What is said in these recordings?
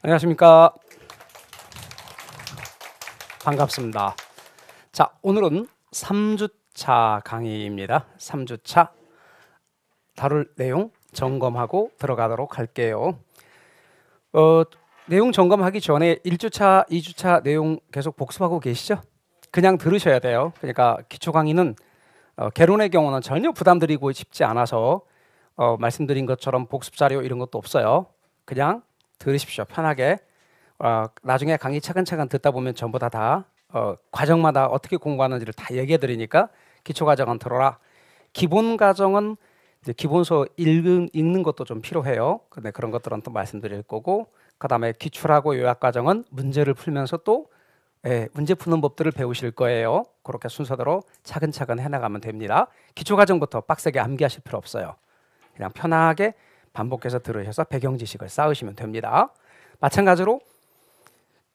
안녕하십니까. 반갑습니다. 자, 오늘은 3주차 강의입니다. 3주차 다룰 내용 점검하고 들어가도록 할게요. 내용 점검하기 전에 1주차, 2주차 내용 계속 복습하고 계시죠? 그냥 들으셔야 돼요. 그러니까 기초 강의는 개론의 경우는 전혀 부담드리고 싶지 않아서 말씀드린 것처럼 복습 자료 이런 것도 없어요. 그냥 들으십시오. 편하게. 나중에 강의 차근차근 듣다 보면 전부 다 과정마다 어떻게 공부하는지를 다 얘기해 드리니까 기초 과정은 들어라. 기본 과정은 이제 기본서 읽는 것도 좀 필요해요. 근데 그런 것들은 또 말씀드릴 거고, 그다음에 기출하고 요약 과정은 문제를 풀면서 또 문제 푸는 법들을 배우실 거예요. 그렇게 순서대로 차근차근 해나가면 됩니다. 기초 과정부터 빡세게 암기하실 필요 없어요. 그냥 편하게 반복해서 들으셔서 배경 지식을 쌓으시면 됩니다. 마찬가지로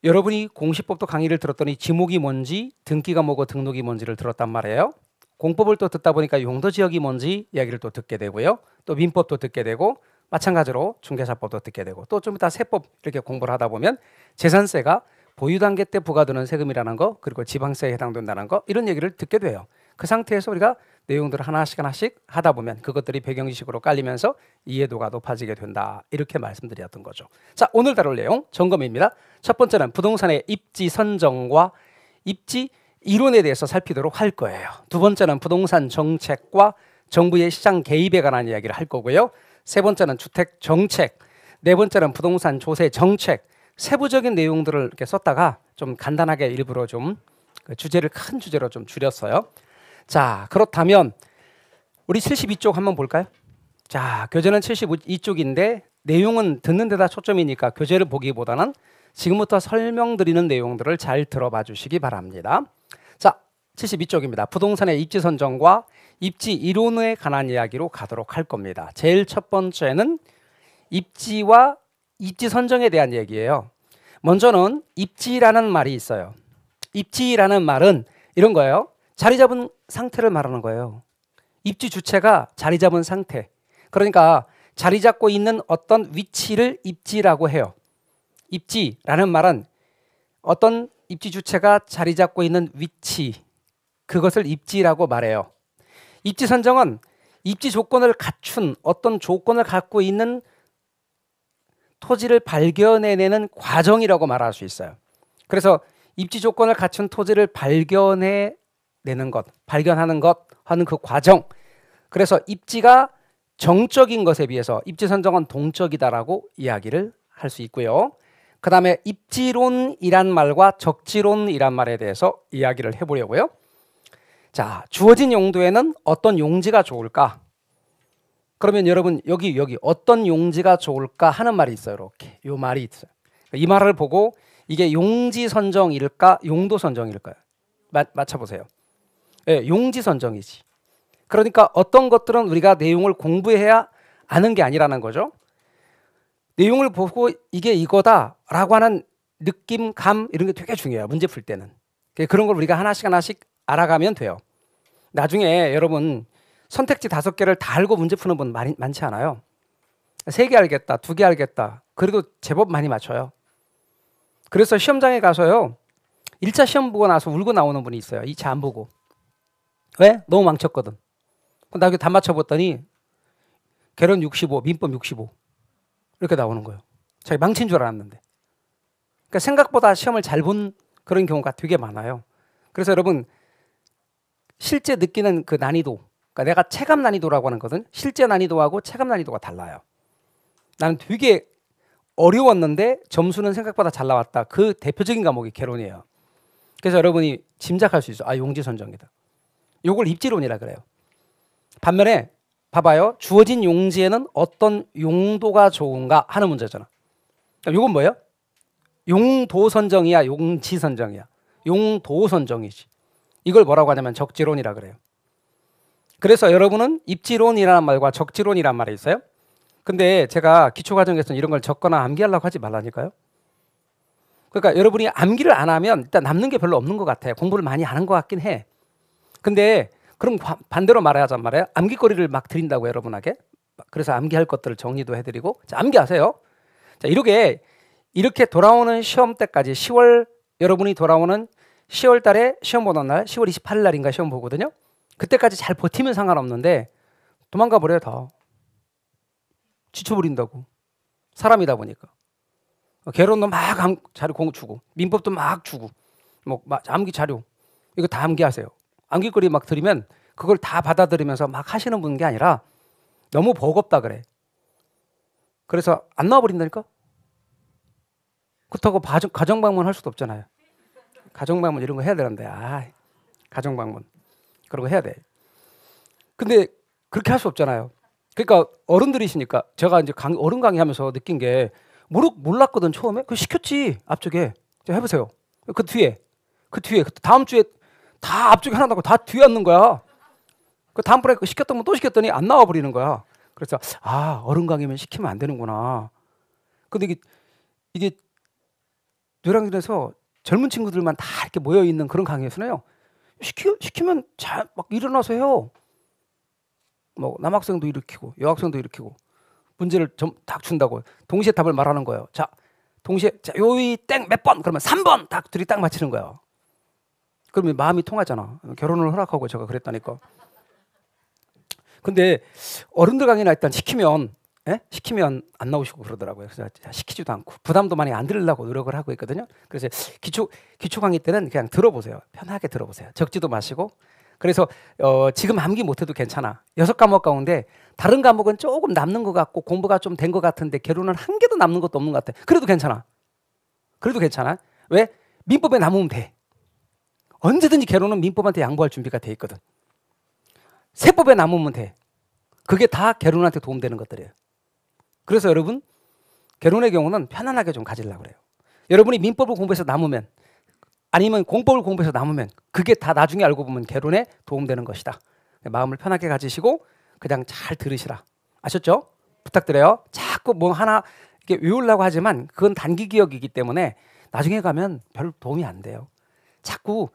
여러분이 공시법도 강의를 들었더니 지목이 뭔지, 등기가 뭐고 등록이 뭔지를 들었단 말이에요. 공법을 또 듣다 보니까 용도 지역이 뭔지 이야기를 또 듣게 되고요. 또 민법도 듣게 되고, 마찬가지로 중개사법도 듣게 되고, 또 좀 이따 세법 이렇게 공부를 하다 보면 재산세가 보유 단계 때 부과되는 세금이라는 거, 그리고 지방세에 해당된다는 거, 이런 얘기를 듣게 돼요. 그 상태에서 우리가 내용들을 하나씩 하다 보면 그것들이 배경지식으로 깔리면서 이해도가 높아지게 된다, 이렇게 말씀드렸던 거죠. 자, 오늘 다룰 내용 점검입니다. 첫 번째는 부동산의 입지 선정과 입지 이론에 대해서 살피도록 할 거예요. 두 번째는 부동산 정책과 정부의 시장 개입에 관한 이야기를 할 거고요. 세 번째는 주택 정책, 네 번째는 부동산 조세 정책, 세부적인 내용들을 이렇게 썼다가 좀 간단하게 일부러 좀 주제를 큰 주제로 좀 줄였어요. 자, 그렇다면 우리 72쪽 한번 볼까요? 자, 교재는 72쪽인데 내용은 듣는 데다 초점이니까 교재를 보기보다는 지금부터 설명드리는 내용들을 잘 들어봐 주시기 바랍니다. 자, 72쪽입니다. 부동산의 입지 선정과 입지 이론에 관한 이야기로 가도록 할 겁니다. 제일 첫 번째는 입지와 입지 선정에 대한 얘기예요. 먼저는 입지라는 말이 있어요. 입지라는 말은 이런 거예요. 자리 잡은 상태를 말하는 거예요. 입지 주체가 자리 잡은 상태. 그러니까 자리 잡고 있는 어떤 위치를 입지라고 해요. 입지라는 말은 어떤 입지 주체가 자리 잡고 있는 위치, 그것을 입지라고 말해요. 입지 선정은 입지 조건을 갖춘 어떤 조건을 갖고 있는 토지를 발견해내는 과정이라고 말할 수 있어요. 그래서 입지 조건을 갖춘 토지를 발견하는 것 하는 그 과정. 그래서 입지가 정적인 것에 비해서 입지 선정은 동적이다라고 이야기를 할 수 있고요. 그 다음에 입지론이란 말과 적지론이란 말에 대해서 이야기를 해보려고요. 자, 주어진 용도에는 어떤 용지가 좋을까? 그러면 여러분 여기 어떤 용지가 좋을까 하는 말이 있어요. 이렇게 이 말이 있어요. 이 말을 보고 이게 용지 선정일까 용도 선정일까요? 맞춰보세요. 네, 용지 선정이지. 그러니까 어떤 것들은 우리가 내용을 공부해야 아는 게 아니라는 거죠. 내용을 보고 이게 이거다라고 하는 느낌, 감 이런 게 되게 중요해요. 문제 풀 때는. 그런 걸 우리가 하나씩 알아가면 돼요. 나중에 여러분 선택지 5개를 다 알고 문제 푸는 분 많지 않아요. 3개 알겠다, 2개 알겠다. 그래도 제법 많이 맞춰요. 그래서 시험장에 가서요. 1차 시험 보고 나서 울고 나오는 분이 있어요. 2차 안 보고. 왜? 너무 망쳤거든. 나중에 다 맞춰봤더니 개론 65, 민법 65 이렇게 나오는 거예요. 자기 망친 줄 알았는데. 그러니까 생각보다 시험을 잘 본 그런 경우가 되게 많아요. 그래서 여러분 실제 느끼는 그 난이도, 그러니까 내가 체감 난이도라고 하는 것은 실제 난이도하고 체감 난이도가 달라요. 나는 되게 어려웠는데 점수는 생각보다 잘 나왔다. 그 대표적인 과목이 개론이에요. 그래서 여러분이 짐작할 수 있어요. 아, 용지 선정이다. 요걸 입지론이라 그래요. 반면에 봐봐요. 주어진 용지에는 어떤 용도가 좋은가 하는 문제잖아. 요건 뭐예요? 용도 선정이야, 용지 선정이야? 용도 선정이지. 이걸 뭐라고 하냐면 적지론이라 그래요. 그래서 여러분은 입지론이라는 말과 적지론이라는 말이 있어요. 근데 제가 기초과정에서는 이런 걸 적거나 암기하려고 하지 말라니까요. 그러니까 여러분이 암기를 안 하면 일단 남는 게 별로 없는 것 같아요. 공부를 많이 하는 것 같긴 해. 근데 그럼 반대로 말하자면 말이에요. 암기거리를 막 드린다고 여러분에게. 그래서 암기할 것들을 정리도 해드리고. 자, 암기하세요. 자, 이렇게 이렇게 돌아오는 시험 때까지 10월 여러분이 돌아오는 10월 달에 시험 보는 날 10월 28일 날인가 시험 보거든요. 그때까지 잘 버티면 상관없는데 도망가 버려요. 다 지쳐버린다고. 사람이다 보니까 개론도 막 자료 공부 주고 민법도 막 주고 뭐 암기 자료 이거 다 암기하세요. 암기거리 막 들으면 그걸 다 받아들이면서 막 하시는 분 게 아니라 너무 버겁다 그래. 그래서 안 나와버린다니까. 그렇다고 가정방문 할 수도 없잖아요. 가정방문 이런 거 해야 되는데 가정방문 그런 거 해야 돼. 근데 그렇게 할 수 없잖아요. 그러니까 어른들이시니까 제가 이제 어른 강의하면서 느낀 게 몰랐거든 처음에. 그 시켰지 앞쪽에. 자, 해보세요. 그 뒤에 그 다음 주에 다 앞쪽에 하나 나고 다 뒤에 앉는 거야. 그 다음번에 시켰던 건 또 시켰더니 안 나와 버리는 거야. 그래서 어른 강의면 시키면 안 되는구나. 근데 이게 뇌랑들에서 젊은 친구들만 다 이렇게 모여 있는 그런 강의에서는요. 시키면 잘 막 일어나서 해요. 뭐 남학생도 일으키고 여학생도 일으키고 문제를 딱 준다고 동시에 답을 말하는 거예요. 자, 동시에 요이 땡 몇 번 그러면 3번 딱 둘이 딱 맞히는 거예요. 그러면 마음이 통하잖아. 결혼을 허락하고 제가 그랬다니까. 근데 어른들 강의나 일단 시키면 안 나오시고 그러더라고요. 그래서 시키지도 않고 부담도 많이 안 들으려고 노력을 하고 있거든요. 그래서 기초 강의 때는 그냥 들어보세요. 편하게 들어보세요. 적지도 마시고. 그래서 지금 암기 못해도 괜찮아. 6과목 가운데 다른 과목은 조금 남는 것 같고 공부가 좀 된 것 같은데 개론은 한 개도 남는 것도 없는 것 같아. 그래도 괜찮아. 왜? 민법에 남으면 돼. 언제든지 개론은 민법한테 양보할 준비가 돼 있거든. 세법에 남으면 돼. 그게 다 개론한테 도움되는 것들이에요. 그래서 여러분 개론의 경우는 편안하게 좀 가지려고 그래요. 여러분이 민법을 공부해서 남으면 아니면 공법을 공부해서 남으면 그게 다 나중에 알고 보면 개론에 도움되는 것이다. 마음을 편하게 가지시고 그냥 잘 들으시라. 아셨죠? 부탁드려요. 자꾸 뭐 하나 이렇게 외우려고 하지만 그건 단기 기억이기 때문에 나중에 가면 별 도움이 안 돼요. 자꾸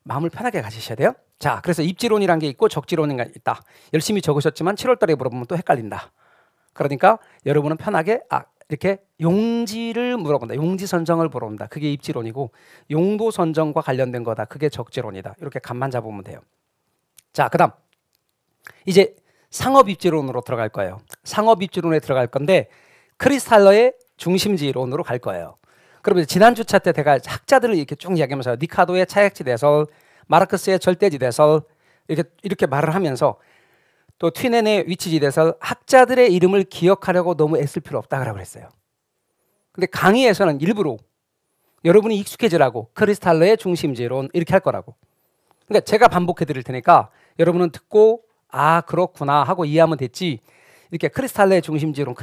마음을 편하게 가지셔야 돼요. 자, 그래서 입지론이란 게 있고 적지론이 있다. 열심히 적으셨지만 7월 달에 물어보면 또 헷갈린다. 그러니까 여러분은 편하게 이렇게 용지를 물어본다. 용지 선정을 물어본다. 그게 입지론이고 용도 선정과 관련된 거다. 그게 적지론이다. 이렇게 감만 잡으면 돼요. 자, 그다음 이제 상업 입지론으로 들어갈 거예요. 상업 입지론에 들어갈 건데 크리스탈러의 중심지론으로 갈 거예요. 그러면 지난 주차 때 제가 학자들을 이렇게 쭉 이야기하면서 니카도의 차액지대설, 마르크스의 절대지대설 이렇게 말을 하면서 또 튀넨의 위치지대설 학자들의 이름을 기억하려고 너무 애쓸 필요 없다고 그랬어요. 근데 강의에서는 일부러 여러분이 익숙해지라고 크리스탈러의 중심지론 이렇게 할 거라고. 그러니까 제가 반복해 드릴 테니까 여러분은 듣고 그렇구나 하고 이해하면 됐지 이렇게 크리스탈러의 중심지론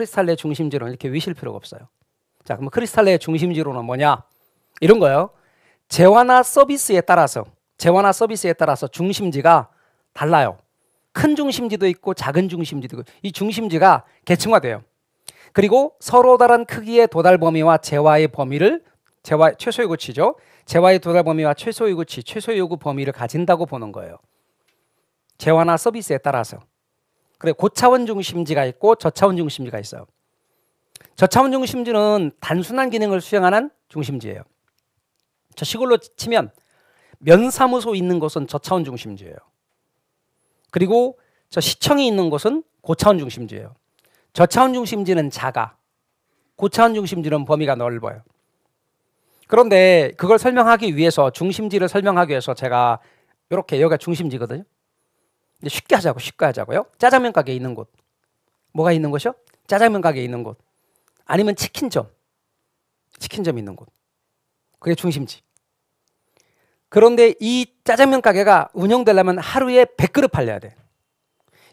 이렇게 외실 필요가 없어요. 자, 그럼 크리스탈러의 중심지론은 뭐냐? 이런 거예요. 재화나 서비스에 따라서 중심지가 달라요. 큰 중심지도 있고 작은 중심지도 있고 이 중심지가 계층화돼요. 그리고 서로 다른 크기의 도달 범위와 재화의 범위를 최소의 구치죠. 재화의 도달 범위와 최소의 구치, 최소의 요구 범위를 가진다고 보는 거예요. 재화나 서비스에 따라서. 그래 고차원 중심지가 있고 저차원 중심지가 있어요. 저차원 중심지는 단순한 기능을 수행하는 중심지예요. 저 시골로 치면 면사무소 있는 곳은 저차원 중심지예요. 그리고 저 시청이 있는 곳은 고차원 중심지예요. 저차원 중심지는 작아. 고차원 중심지는 범위가 넓어요. 그런데 그걸 설명하기 위해서 중심지를 설명하기 위해서 제가 이렇게 여기가 중심지거든요. 근데 쉽게 하자고요. 짜장면 가게에 있는 곳. 뭐가 있는 곳이요? 짜장면 가게에 있는 곳. 아니면 치킨점 있는 곳. 그게 중심지. 그런데 이 짜장면 가게가 운영되려면 하루에 100그릇 팔려야 돼.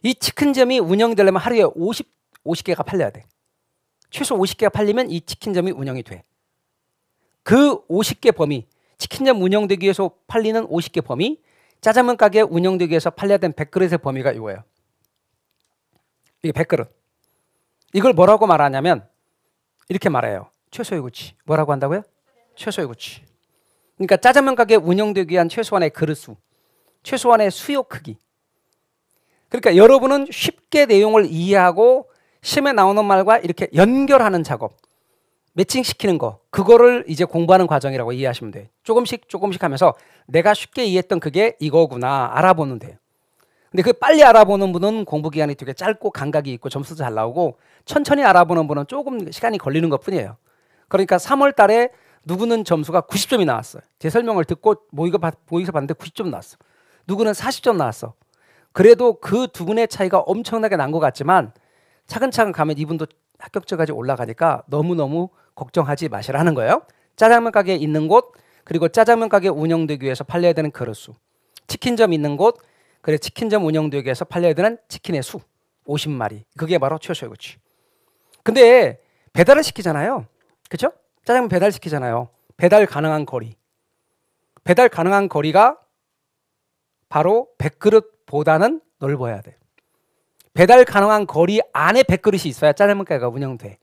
이 치킨점이 운영되려면 하루에 50개가 팔려야 돼. 최소 50개가 팔리면 이 치킨점이 운영이 돼. 그 50개 범위, 치킨점 운영되기 위해서 팔리는 50개 범위, 짜장면 가게 운영되기 위해서 팔려야 되는 100그릇의 범위가 이거예요. 이게 100그릇. 이걸 뭐라고 말하냐면 이렇게 말해요. 최소의 구치. 뭐라고 한다고요? 최소의 구치. 그러니까 짜장면 가게 운영되기 위한 최소한의 그릇 수, 최소한의 수요 크기. 그러니까 여러분은 쉽게 내용을 이해하고 시험에 나오는 말과 이렇게 연결하는 작업. 매칭시키는 거, 그거를 이제 공부하는 과정이라고 이해하시면 돼요. 조금씩 조금씩 하면서 내가 쉽게 이해했던 그게 이거구나 알아보는 돼요. 근데 그 빨리 알아보는 분은 공부 기간이 되게 짧고 감각이 있고 점수도 잘 나오고, 천천히 알아보는 분은 조금 시간이 걸리는 것 뿐이에요. 그러니까 3월 달에 누구는 점수가 90점이 나왔어요. 제 설명을 듣고 모의고사 봤는데 90점 나왔어. 누구는 40점 나왔어. 그래도 그 두 분의 차이가 엄청나게 난 것 같지만 차근차근 가면 이분도 합격점까지 올라가니까 너무너무 걱정하지 마시라는 거예요. 짜장면 가게 있는 곳, 그리고 짜장면 가게 운영되기 위해서 팔려야 되는 그릇 수, 치킨점 있는 곳, 그래 치킨점 운영되기 위해서 팔려야 되는 치킨의 수 50마리, 그게 바로 최소의 가치. 근데 배달을 시키잖아요. 그렇죠? 짜장면 배달 시키잖아요. 배달 가능한 거리, 배달 가능한 거리가 바로 100그릇보다는 넓어야 돼. 배달 가능한 거리 안에 100그릇이 있어야 짜장면 가게가 운영돼.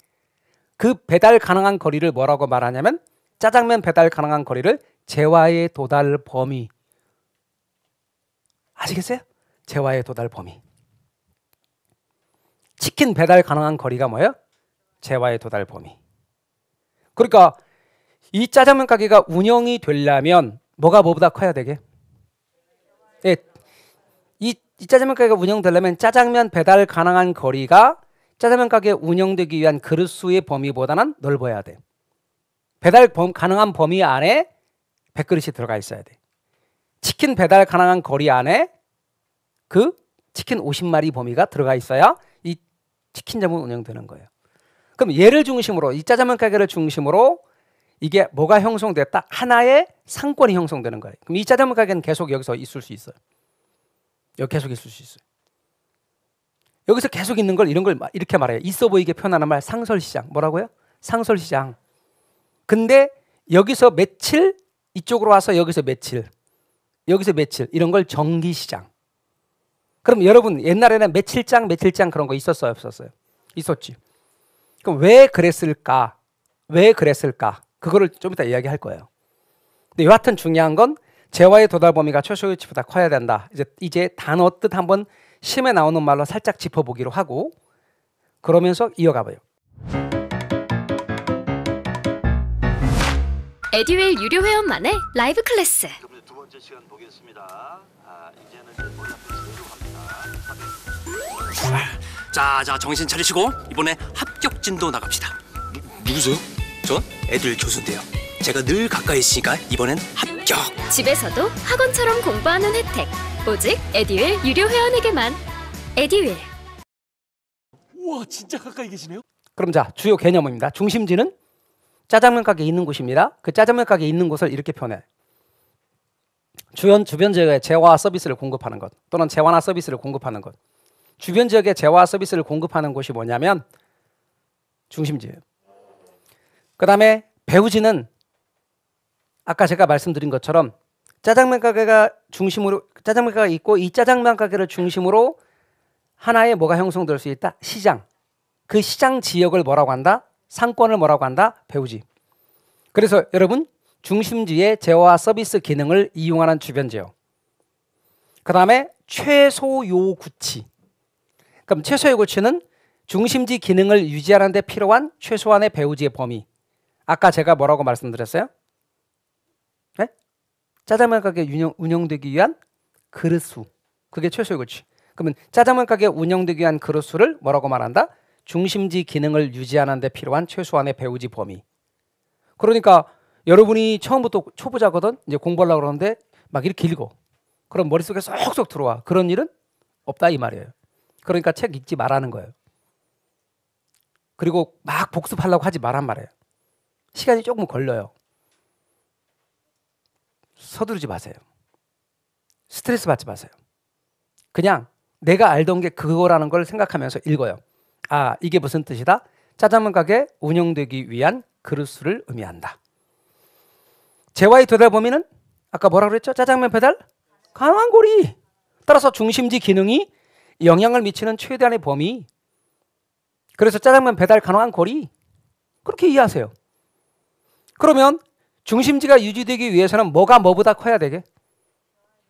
그 배달 가능한 거리를 뭐라고 말하냐면, 짜장면 배달 가능한 거리를 재화의 도달 범위. 아시겠어요? 재화의 도달 범위. 치킨 배달 가능한 거리가 뭐예요? 재화의 도달 범위. 그러니까 이 짜장면 가게가 운영이 되려면 뭐가 뭐보다 커야 되게? 네, 이 짜장면 가게가 운영되려면 짜장면 배달 가능한 거리가 짜장면 가게 운영되기 위한 그릇 수의 범위보다는 넓어야 돼. 배달 가능한 범위 안에 100그릇이 들어가 있어야 돼. 치킨 배달 가능한 거리 안에 그 치킨 50마리 범위가 들어가 있어야 이 치킨점은 운영되는 거예요. 그럼 얘를 중심으로, 이 짜장면 가게를 중심으로 이게 뭐가 형성됐다? 하나의 상권이 형성되는 거예요. 그럼 이 짜장면 가게는 계속 여기서 있을 수 있어요. 여기 계속 있을 수 있어요. 여기서 계속 있는 걸, 이런 걸 이렇게 말해요. 있어 보이게 표현하는 말, 상설시장. 뭐라고요? 상설시장. 근데 여기서 며칠, 이쪽으로 와서 여기서 며칠, 여기서 며칠, 이런 걸 정기시장. 그럼 여러분 옛날에는 며칠장 그런 거 있었어요, 없었어요? 있었지. 그럼 왜 그랬을까? 왜 그랬을까? 그거를 좀 이따 이야기할 거예요. 근데 여하튼 중요한 건 재화의 도달 범위가 최소의 가치보다 커야 된다. 이제 단어 뜻 한번 시험에 나오는 말로 살짝 짚어보기로 하고, 그러면서 이어가 봐요. 에듀윌 유료 회원만의 라이브 클래스. 두 번째 시간 보겠습니다. 이제는 이제 놀랍게 합니다. 자, 정신 차리시고 이번에 합격진도 나갑시다. 누구세요? 전 애들 교수인데요. 제가 늘 가까이 있으니까 이번엔 합격. 집에서도 학원처럼 공부하는 혜택. 오직 에듀윌 유료 회원에게만. 에듀윌. 우와, 진짜 가까이 계시네요? 그럼 자, 주요 개념입니다. 중심지는 짜장면 가게 있는 곳입니다. 그 짜장면 가게 있는 곳을 이렇게 표현해. 주변 지역에 재화 서비스를 공급하는 것, 또는 재화나 서비스를 공급하는 것. 주변 지역에 재화 서비스를 공급하는 곳이 뭐냐면 중심지예요. 그 다음에 배후지는 아까 제가 말씀드린 것처럼 짜장면 가게가 중심으로, 짜장면 가게가 있고 이 짜장면 가게를 중심으로 하나의 뭐가 형성될 수 있다? 시장. 그 시장 지역을 뭐라고 한다? 상권을 뭐라고 한다? 배후지. 그래서 여러분, 중심지의 재화 서비스 기능을 이용하는 주변 지역. 그 다음에 최소요 구치. 그럼 최소요 구치는 중심지 기능을 유지하는 데 필요한 최소한의 배후지의 범위. 아까 제가 뭐라고 말씀드렸어요? 네? 짜장면 가게 운영되기 위한 그릇수. 그게 최소요 구치. 그러면 짜장면 가게 운영되기 위한 그릇수를 뭐라고 말한다? 중심지 기능을 유지하는 데 필요한 최소한의 배후지 범위. 그러니까 여러분이 처음부터 초보자거든, 이제 공부하려고 그러는데 막 이렇게 읽어. 그럼 머릿속에 쏙쏙 들어와. 그런 일은 없다 이 말이에요. 그러니까 책 읽지 말라는 거예요. 그리고 막 복습하려고 하지 말란 말이에요. 시간이 조금 걸려요. 서두르지 마세요. 스트레스 받지 마세요. 그냥 내가 알던 게 그거라는 걸 생각하면서 읽어요. 아, 이게 무슨 뜻이다? 짜장면 가게 운영되기 위한 그릇수를 의미한다. 재화의 도달 범위는 아까 뭐라고 그랬죠? 짜장면 배달 가능한 거리. 따라서 중심지 기능이 영향을 미치는 최대한의 범위. 그래서 짜장면 배달 가능한 거리. 그렇게 이해하세요. 그러면 중심지가 유지되기 위해서는 뭐가 뭐보다 커야 되게?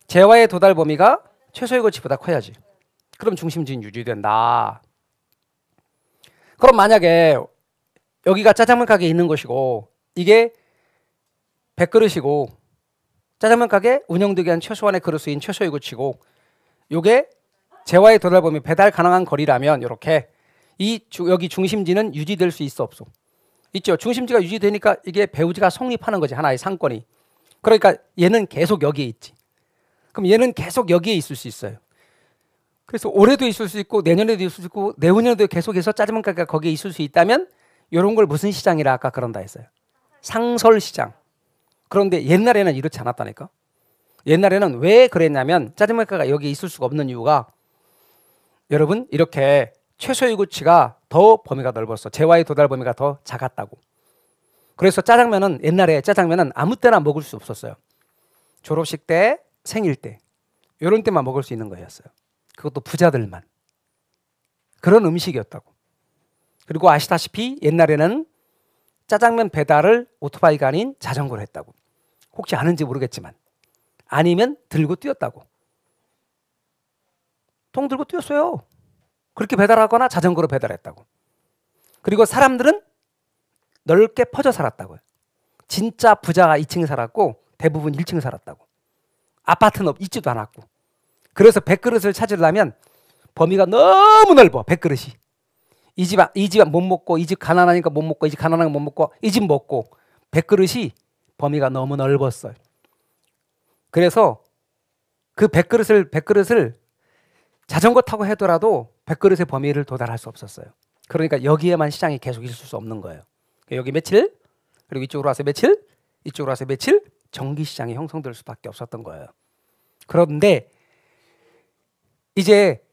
재화의 도달 범위가 최소의 가치보다 커야지. 그럼 중심지는 유지된다. 그럼 만약에 여기가 짜장면 가게 있는 곳이고 이게 백그릇이고 짜장면 가게 운영되기 위한 최소한의 그릇인 최소의 구치고 요게 재화의 도달 범위 배달 가능한 거리라면 이렇게 여기 중심지는 유지될 수 있어 없어? 있죠. 중심지가 유지되니까 이게 배우지가 성립하는 거지. 하나의 상권이. 그러니까 얘는 계속 여기에 있지. 그럼 얘는 계속 여기에 있을 수 있어요. 그래서 올해도 있을 수 있고 내년에도 있을 수 있고 내후년에도 계속해서 짜장면 가게가 거기에 있을 수 있다면 이런 걸 무슨 시장이라 아까 그런다 했어요. 상설시장. 그런데 옛날에는 이렇지 않았다니까. 옛날에는 왜 그랬냐면 짜장면 가게가 여기에 있을 수가 없는 이유가 여러분 이렇게 최소의 구치가 더 범위가 넓었어. 재화의 도달 범위가 더 작았다고. 그래서 짜장면은 옛날에 짜장면은 아무 때나 먹을 수 없었어요. 졸업식 때, 생일 때 이런 때만 먹을 수 있는 거였어요. 그것도 부자들만. 그런 음식이었다고. 그리고 아시다시피 옛날에는 짜장면 배달을 오토바이가 아닌 자전거로 했다고. 혹시 아는지 모르겠지만 아니면 들고 뛰었다고. 통 들고 뛰었어요. 그렇게 배달하거나 자전거로 배달했다고. 그리고 사람들은 넓게 퍼져 살았다고요. 진짜 부자가 2층에 살았고 대부분 1층에 살았다고. 아파트는 있지도 않았고. 그래서 백그릇을 찾으려면 범위가 너무 넓어. 백그릇이. 이 집 못 먹고 이 집 가난하니까 못 먹고 이 집 가난하니까 못 먹고 이 집 먹고 백그릇이 범위가 너무 넓었어요. 그래서 그 백그릇을 자전거 타고 하더라도 백그릇의 범위를 도달할 수 없었어요. 그러니까 여기에만 시장이 계속 있을 수 없는 거예요. 여기 며칠, 그리고 이쪽으로 와서 며칠, 이쪽으로 와서 며칠 정기시장이 형성될 수밖에 없었던 거예요. 그런데 이제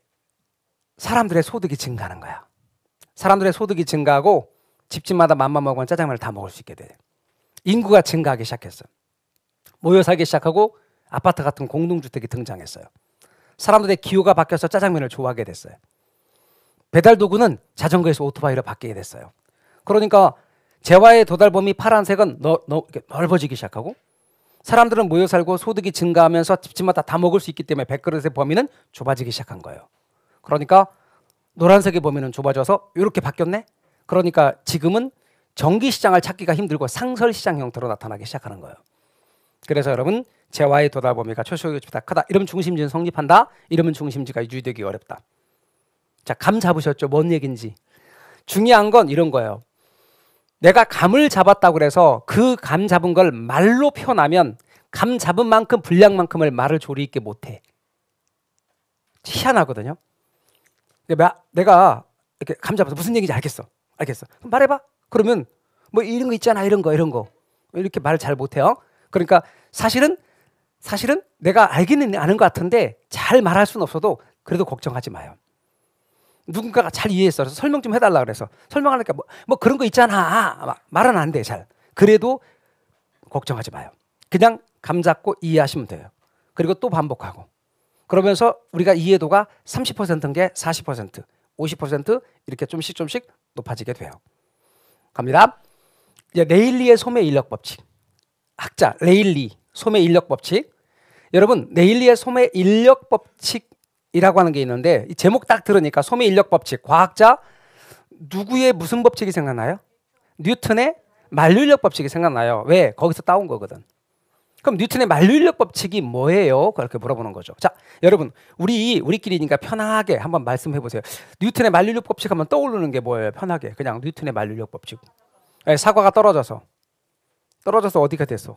사람들의 소득이 증가하는 거야. 사람들의 소득이 증가하고 집집마다 맘만 먹으면 짜장면을 다 먹을 수 있게 돼. 인구가 증가하기 시작했어요. 모여 살기 시작하고 아파트 같은 공동주택이 등장했어요. 사람들의 기호가 바뀌어서 짜장면을 좋아하게 됐어요. 배달 도구는 자전거에서 오토바이로 바뀌게 됐어요. 그러니까 재화의 도달 범위 파란색은 넓어지기 시작하고 사람들은 모여 살고 소득이 증가하면서 집집마다 다 먹을 수 있기 때문에 백그릇의 범위는 좁아지기 시작한 거예요. 그러니까 노란색의 범위는 좁아져서 이렇게 바뀌었네. 그러니까 지금은 정기시장을 찾기가 힘들고 상설시장 형태로 나타나기 시작하는 거예요. 그래서 여러분 재화의 도달 범위가 최소의 구치보다 크다. 이러면 중심지는 성립한다. 이러면 중심지가 유지되기 어렵다. 자, 감 잡으셨죠? 뭔 얘기인지. 중요한 건 이런 거예요. 내가 감을 잡았다고 그래서 그 감 잡은 걸 말로 표현하면 감 잡은 만큼 분량만큼을 말을 조리 있게 못해. 희한하거든요. 내가 이렇게 감 잡아서 무슨 얘기인지 알겠어. 그럼 말해봐. 그러면 뭐 이런 거 있잖아. 이런 거 이렇게 말을 잘 못해요. 그러니까 사실은 내가 알기는 아는 것 같은데 잘 말할 수는 없어도 그래도 걱정하지 마요. 누군가가 잘 이해했어. 그래서 설명 좀 해달라 그래서 설명하니까 뭐 그런 거 있잖아. 말은 안 돼 잘. 그래도 걱정하지 마요. 그냥 감 잡고 이해하시면 돼요. 그리고 또 반복하고. 그러면서 우리가 이해도가 30%인 게 40%, 50% 이렇게 좀씩 높아지게 돼요. 갑니다. 이제 레일리의 소매 인력 법칙. 학자 레일리 소매 인력 법칙. 여러분 레일리의 소매 인력 법칙이라고 하는 게 있는데 이 제목 딱 들으니까 소매 인력 법칙. 과학자 누구의 무슨 법칙이 생각나요? 뉴턴의 만류인력 법칙이 생각나요. 왜? 거기서 따온 거거든. 그럼 뉴턴의 만류인력 법칙이 뭐예요? 그렇게 물어보는 거죠. 자, 여러분 우리끼리니까 편하게 한번 말씀해 보세요. 뉴턴의 만류인력 법칙 하면 떠오르는 게 뭐예요? 편하게 그냥 뉴턴의 만류인력 법칙. 사과가 떨어져서 어디가 됐어?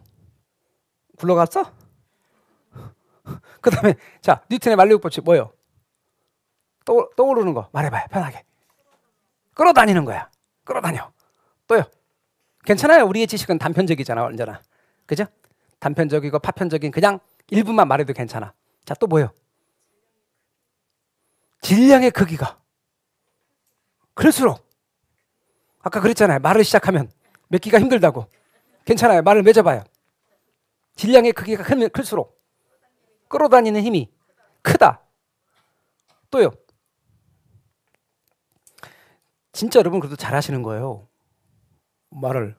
굴러갔어? 그 다음에 자 뉴턴의 만류인력 법칙 뭐예요? 떠오르는 거 말해봐요. 편하게. 끌어다니는 거야. 끌어다녀. 또요. 괜찮아요. 우리의 지식은 단편적이잖아. 언제나. 그죠? 단편적이고 파편적인 그냥 일부만 말해도 괜찮아. 자, 또 뭐예요? 질량의 크기가 클수록 아까 그랬잖아요. 말을 시작하면 맺기가 힘들다고. 괜찮아요. 말을 맺어봐요. 질량의 크기가 크면 클수록 끌어다니는 힘이 크다. 또요. 진짜 여러분 그래도 잘하시는 거예요. 말을.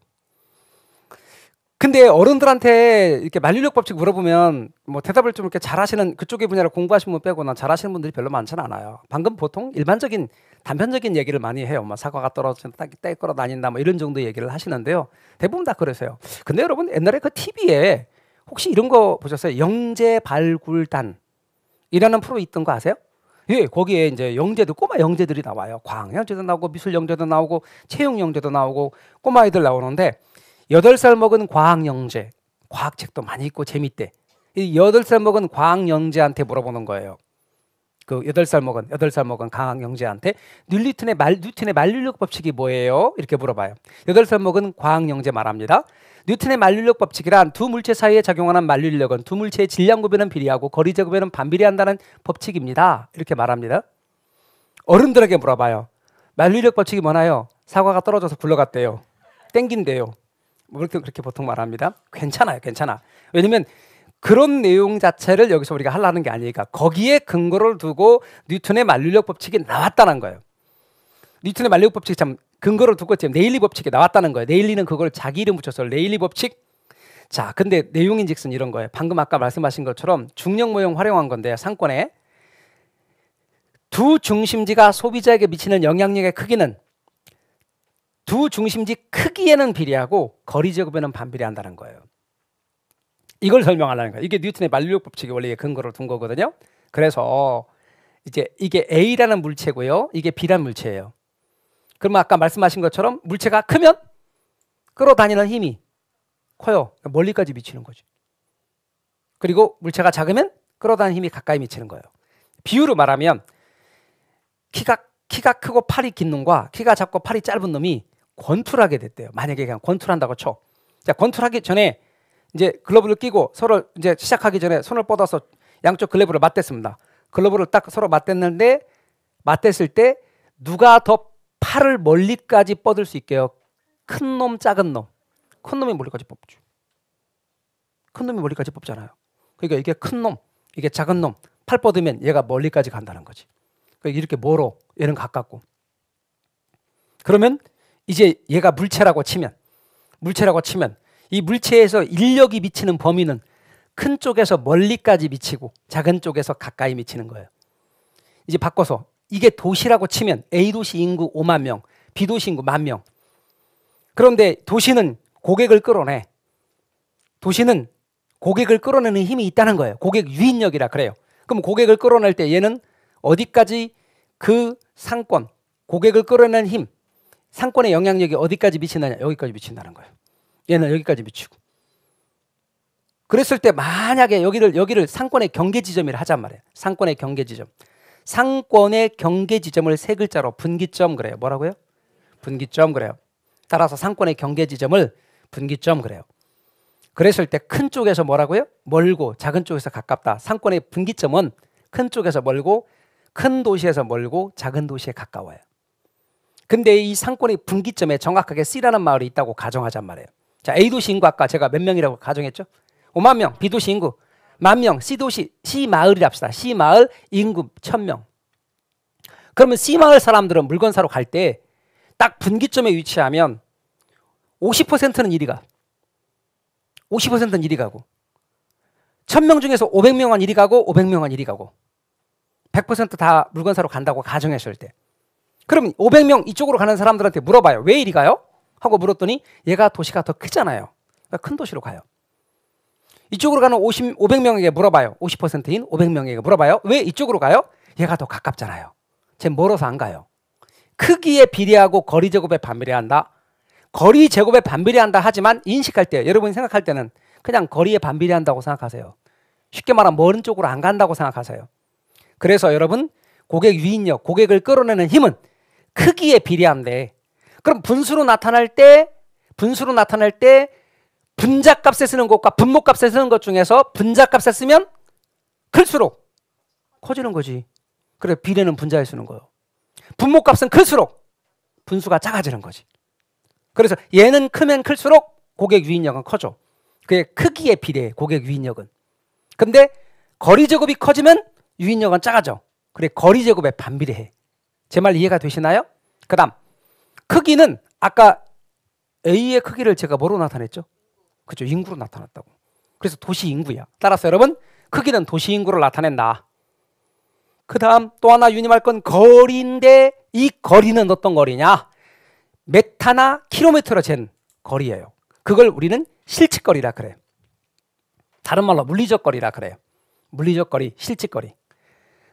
근데 어른들한테 이렇게 만류력 법칙 물어보면 뭐 대답을 좀 이렇게 잘하시는 그쪽의 분야를 공부하신 분 빼고는 잘하시는 분들이 별로 많지는 않아요. 방금 보통 일반적인 단편적인 얘기를 많이 해요. 뭐 사과가 떨어져서 떼 끌어 다닌다 뭐 이런 정도 얘기를 하시는데요. 대부분 다 그러세요. 근데 여러분 옛날에 그 TV에 혹시 이런 거 보셨어요? 영재발굴단 이라는 프로 있던 거 아세요? 예, 거기에 이제 영재들 꼬마 영재들이 나와요. 과학 영재도 나오고 미술 영재도 나오고 체육 영재도 나오고 꼬마 아이들 나오는데 8살 먹은 과학 영재, 과학책도 많이 읽고 재밌대. 이 8살 먹은 과학 영재한테 물어보는 거예요. 그 8살 먹은 과학 영재한테 뉴턴의 만류력 법칙이 뭐예요? 이렇게 물어봐요. 8살 먹은 과학 영재 말합니다. 뉴턴의 만류력 법칙이란 두 물체 사이에 작용하는 만류력은 두 물체의 질량 구별은 비례하고 거리 제곱에는 반비례한다는 법칙입니다. 이렇게 말합니다. 어른들에게 물어봐요. 만류력 법칙이 뭐나요? 사과가 떨어져서 굴러갔대요. 땡긴대요. 뭐 그렇게 보통 말합니다. 괜찮아요. 왜냐면 그런 내용 자체를 여기서 우리가 하려는 게 아니니까 거기에 근거를 두고 뉴턴의 만류력 법칙이 나왔다는 거예요. 뉴턴의 만류력 법칙이 참 근거를 두고 지금 레일리 법칙이 나왔다는 거예요. 레일리는 그걸 자기 이름 붙여서 레일리 법칙. 자, 근데 내용인즉슨 이런 거예요. 방금 아까 말씀하신 것처럼 중력 모형 활용한 건데 상권에 두 중심지가 소비자에게 미치는 영향력의 크기는 두 중심지 크기에는 비례하고 거리 제곱에는 반비례한다는 거예요. 이걸 설명하려는 거예요. 이게 뉴턴의 만류력 법칙이 원래 근거를 둔 거거든요. 그래서 이제 이게 A라는 물체고요. 이게 B라는 물체예요. 그러면 아까 말씀하신 것처럼 물체가 크면 끌어다니는 힘이 커요. 멀리까지 미치는 거죠. 그리고 물체가 작으면 끌어다니는 힘이 가까이 미치는 거예요. 비유로 말하면 키가 크고 팔이 긴 놈과 키가 작고 팔이 짧은 놈이 권투하게 됐대요. 만약에 그냥 권투한다고 쳐. 자, 권투하기 전에 이제 글러브를 끼고 서로 이제 시작하기 전에 손을 뻗어서 양쪽 글러브를 맞댔습니다. 글러브를 딱 서로 맞댔을 때 누가 더 팔을 멀리까지 뻗을 수 있게요? 큰 놈, 작은 놈. 큰 놈이 멀리까지 뽑죠. 큰 놈이 멀리까지 뽑잖아요. 그러니까 이게 큰 놈, 이게 작은 놈. 팔 뻗으면 얘가 멀리까지 간다는 거지. 그러니까 이렇게 멀어, 얘는 가깝고. 그러면 이제 얘가 물체라고 치면 이 물체에서 인력이 미치는 범위는 큰 쪽에서 멀리까지 미치고 작은 쪽에서 가까이 미치는 거예요. 이제 바꿔서 이게 도시라고 치면 A도시 인구 5만 명, B도시 인구 1만 명. 그런데 도시는 고객을 끌어내. 도시는 고객을 끌어내는 힘이 있다는 거예요. 고객 유인력이라 그래요. 그럼 고객을 끌어낼 때 얘는 어디까지 그 상권, 고객을 끌어내는 힘, 상권의 영향력이 어디까지 미치느냐? 여기까지 미친다는 거예요. 얘는 여기까지 미치고. 그랬을 때 만약에 여기를 상권의 경계 지점이라 하잔 말이에요. 상권의 경계 지점. 상권의 경계 지점을 세 글자로 분기점 그래요. 뭐라고요? 분기점 그래요. 따라서 상권의 경계 지점을 분기점 그래요. 그랬을 때 큰 쪽에서 뭐라고요? 멀고 작은 쪽에서 가깝다. 상권의 분기점은 큰 쪽에서 멀고 큰 도시에서 멀고 작은 도시에 가까워요. 근데 이 상권의 분기점에 정확하게 C라는 마을이 있다고 가정하잔 말이에요. 자, A도시 인구 아까 제가 몇 명이라고 가정했죠? 5만 명. B도시 인구 10,000명. C마을이랍시다. C마을 인구 1,000명. 그러면 C마을 사람들은 물건 사러 갈 때 딱 분기점에 위치하면 50%는 이리 가. 50%는 이리 가고 1,000명 중에서 500명은 이리 가고 500명은 이리 가고 100% 다 물건 사러 간다고 가정했을 때 그럼 500명 이쪽으로 가는 사람들한테 물어봐요. 왜 이리 가요? 하고 물었더니 얘가 도시가 더 크잖아요. 그러니까 큰 도시로 가요. 이쪽으로 가는 500명에게 물어봐요. 50%인 500명에게 물어봐요. 왜 이쪽으로 가요? 얘가 더 가깝잖아요. 쟤 멀어서 안 가요. 크기에 비례하고 거리 제곱에 반비례한다. 거리 제곱에 반비례한다 하지만 인식할 때 여러분이 생각할 때는 그냥 거리에 반비례한다고 생각하세요. 쉽게 말하면 먼 쪽으로 안 간다고 생각하세요. 그래서 여러분 고객 유인력, 고객을 끌어내는 힘은 크기에 비례한데 그럼 분수로 나타날 때 분자값에 쓰는 것과 분모값에 쓰는 것 중에서 분자값에 쓰면 클수록 커지는 거지. 그래 비례는 분자에 쓰는 거예요. 분모값은 클수록 분수가 작아지는 거지. 그래서 얘는 크면 클수록 고객 유인력은 커져. 그게 크기에 비례해 고객 유인력은. 근데 거리 제곱이 커지면 유인력은 작아져. 그래 거리 제곱에 반비례해. 제 말 이해가 되시나요? 그 다음 크기는 아까 A의 크기를 제가 뭐로 나타냈죠? 그죠? 인구로 나타났다고. 그래서 도시 인구야. 따라서 여러분 크기는 도시 인구를 나타낸다. 그 다음 또 하나 유념할 건 거리인데 이 거리는 어떤 거리냐? 메타나 킬로미터로 잰 거리예요. 그걸 우리는 실측거리라 그래요. 다른 말로 물리적 거리라 그래요. 물리적 거리, 실측거리.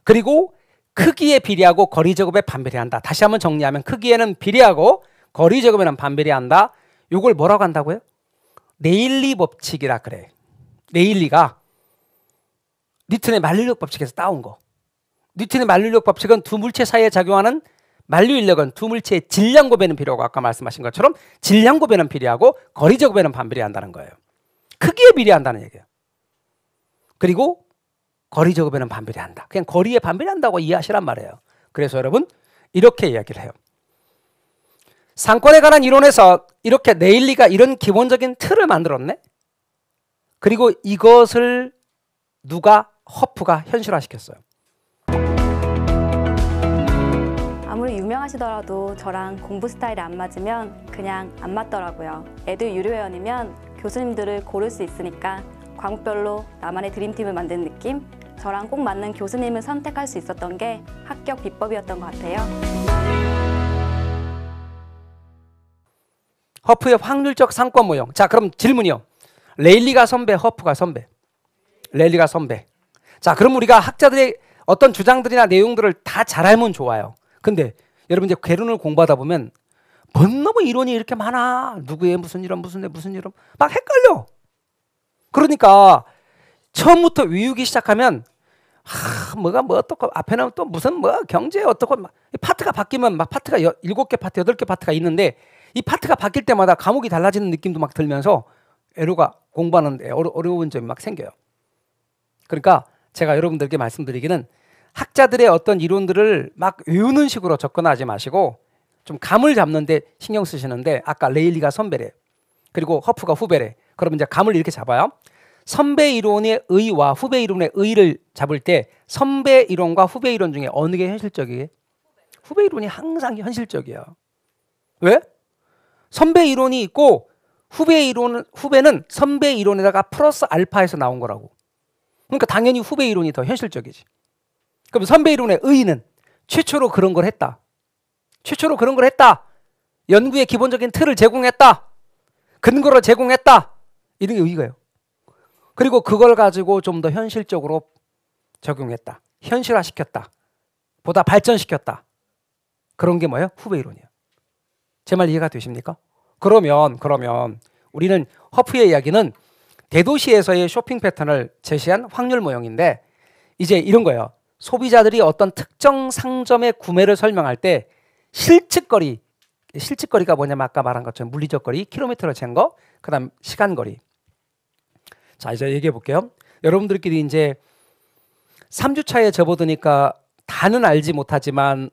그리고 크기에 비례하고 거리 제곱에 반비례한다. 다시 한번 정리하면 크기에는 비례하고 거리 제곱에는 반비례한다. 이걸 뭐라고 한다고요? 레일리 법칙이라 그래. 레일리가 뉴턴의 만류인력 법칙에서 따온 거. 뉴턴의 만류인력 법칙은 두 물체 사이에 작용하는 만류인력은 두 물체의 질량 곱에는 비례하고 아까 말씀하신 것처럼 질량 곱에는 비례하고 거리 제곱에는 반비례한다는 거예요. 크기에 비례한다는 얘기예요. 그리고 거리 제곱에는 반비례한다. 그냥 거리에 반비례한다고 이해하시란 말이에요. 그래서 여러분 이렇게 이야기를 해요. 상권에 관한 이론에서 이렇게 레일리가 이런 기본적인 틀을 만들었네. 그리고 이것을 누가 허프가 현실화시켰어요. 아무리 유명하시더라도 저랑 공부 스타일이 안 맞으면 그냥 안 맞더라고요. 애들 유료회원이면 교수님들을 고를 수 있으니까 과목별로 나만의 드림팀을 만든 느낌? 저랑 꼭 맞는 교수님을 선택할 수 있었던 게 합격 비법이었던 것 같아요. 허프의 확률적 상권 모형. 자, 그럼 질문이요. 레일리가 선배, 허프가 선배. 레일리가 선배. 자, 그럼 우리가 학자들의 어떤 주장들이나 내용들을 다 잘 알면 좋아요. 근데 여러분 이제 개론을 공부하다 보면 너무 이론이 이렇게 많아. 누구의 무슨 이론, 무슨 이론 막 헷갈려. 그러니까 처음부터 외우기 시작하면 뭐가 뭐 어떻고 앞에는 또 무슨 뭐 경제 어떻고 막 파트가 바뀌면 막 파트가 7개 파트, 8개 파트가 있는데 이 파트가 바뀔 때마다 과목이 달라지는 느낌도 막 들면서 애로가 공부하는데 어려운 점이 막 생겨요. 그러니까 제가 여러분들께 말씀드리기는 학자들의 어떤 이론들을 막 외우는 식으로 접근하지 마시고 좀 감을 잡는데 신경 쓰시는데 아까 레일리가 선배래. 그리고 허프가 후배래. 그러면 이제 감을 이렇게 잡아요. 선배 이론의 의와 후배 이론의 의를 잡을 때 선배 이론과 후배 이론 중에 어느 게 현실적이에요? 후배 이론이 항상 현실적이야. 왜? 선배 이론이 있고 후배는 선배 이론에다가 플러스 알파에서 나온 거라고. 그러니까 당연히 후배 이론이 더 현실적이지. 그럼 선배 이론의 의는 최초로 그런 걸 했다. 최초로 그런 걸 했다. 연구의 기본적인 틀을 제공했다. 근거를 제공했다. 이런 게 의의가요. 그리고 그걸 가지고 좀 더 현실적으로 적용했다. 현실화시켰다. 보다 발전시켰다. 그런 게 뭐예요? 후배 이론이에요. 제 말 이해가 되십니까? 그러면 우리는 허프의 이야기는 대도시에서의 쇼핑 패턴을 제시한 확률 모형인데 이제 이런 거예요. 소비자들이 어떤 특정 상점의 구매를 설명할 때 실측거리가 뭐냐면 아까 말한 것처럼 물리적 거리, 킬로미터로 잰 거, 그 다음 시간거리. 자, 이제 얘기해 볼게요. 여러분들끼리 이제 3주차에 접어드니까 다는 알지 못하지만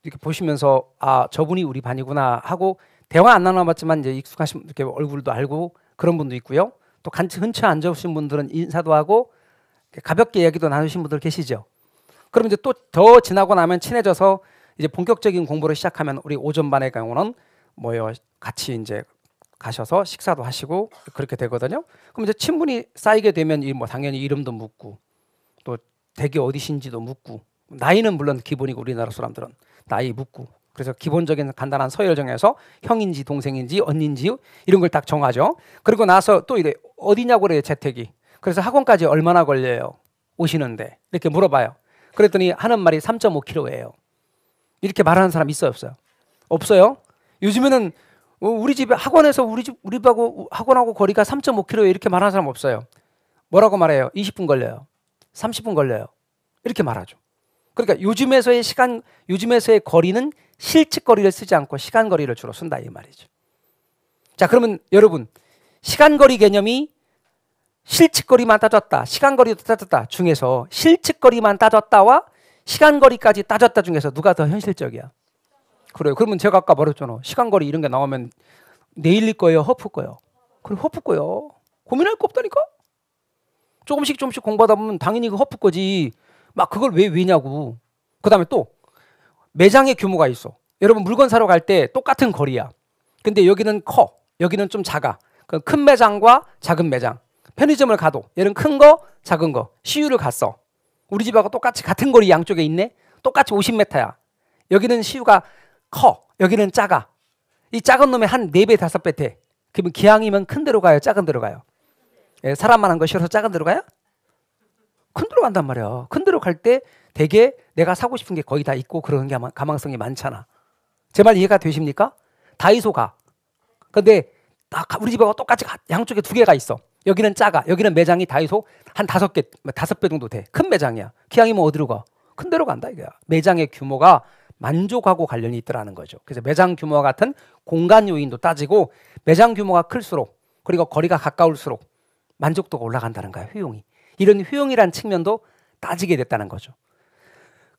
이렇게 보시면서 아, 저분이 우리 반이구나 하고 대화 안 나눠봤지만 이제 익숙하신 이렇게 얼굴도 알고 그런 분도 있고요. 또 같이 흔치 앉으신 분들은 인사도 하고 가볍게 이야기도 나누신 분들 계시죠. 그럼 이제 또 더 지나고 나면 친해져서 이제 본격적인 공부를 시작하면 우리 오전반의 경우는 뭐요 같이 이제 가셔서 식사도 하시고 그렇게 되거든요. 그럼 이제 친분이 쌓이게 되면 뭐 당연히 이름도 묻고 또 댁이 어디신지도 묻고 나이는 물론 기본이고 우리나라 사람들은 나이 묻고 그래서 기본적인 간단한 서열 정해서 형인지 동생인지 언니인지 이런 걸 딱 정하죠. 그리고 나서 또 이래 어디냐고 그래요 재택이. 그래서 학원까지 얼마나 걸려요? 오시는데 이렇게 물어봐요. 그랬더니 하는 말이 3.5km예요. 이렇게 말하는 사람 있어요 없어요? 없어요. 요즘에는 우리 집에 학원에서 우리 집하고 학원하고 거리가 3.5km에 이렇게 말하는 사람 없어요. 뭐라고 말해요? 20분 걸려요. 30분 걸려요. 이렇게 말하죠. 그러니까 요즘에서의 거리는 실측거리를 쓰지 않고 시간거리를 주로 쓴다 이 말이죠. 자, 그러면 여러분 시간거리 개념이 실측거리만 따졌다, 시간거리도 따졌다 중에서 실측거리만 따졌다와 시간거리까지 따졌다 중에서 누가 더 현실적이야? 그래요. 그러면 제가 아까 말했잖아. 시간거리 이런 게 나오면 내일릴 거예요? 허프 거예요? 그래 허프 거예요. 고민할 거 없다니까? 조금씩 공부하다 보면 당연히 그 허프 거지. 막 그걸 왜 왜냐고. 그 다음에 또 매장의 규모가 있어. 여러분 물건 사러 갈 때 똑같은 거리야. 근데 여기는 커. 여기는 좀 작아. 그 큰 매장과 작은 매장. 편의점을 가도 얘는 큰 거, 작은 거. CU를 갔어. 우리 집하고 똑같이 같은 거리 양쪽에 있네. 똑같이 50m야. 여기는 CU가 커. 여기는 작아. 이 작은 놈의 한 4배, 5배 돼. 그러면 기왕이면 큰 데로 가요? 작은 데로 가요? 예, 사람 많은 거 싫어서 작은 데로 가요? 큰 데로 간단 말이야. 큰 데로 갈 때 되게 내가 사고 싶은 게 거의 다 있고 그러는 게 가망성이 많잖아. 제 말 이해가 되십니까? 다이소 가. 근데 우리 집하고 똑같이 양쪽에 2개가 있어. 여기는 작아. 여기는 매장이 다이소 한 5개, 5배 정도 돼. 큰 매장이야. 기왕이면 어디로 가? 큰 데로 간다 이거야. 매장의 규모가 만족하고 관련이 있더라는 거죠. 그래서 매장 규모와 같은 공간 요인도 따지고 매장 규모가 클수록 그리고 거리가 가까울수록 만족도가 올라간다는 거야. 효용이. 이런 효용이란 측면도 따지게 됐다는 거죠.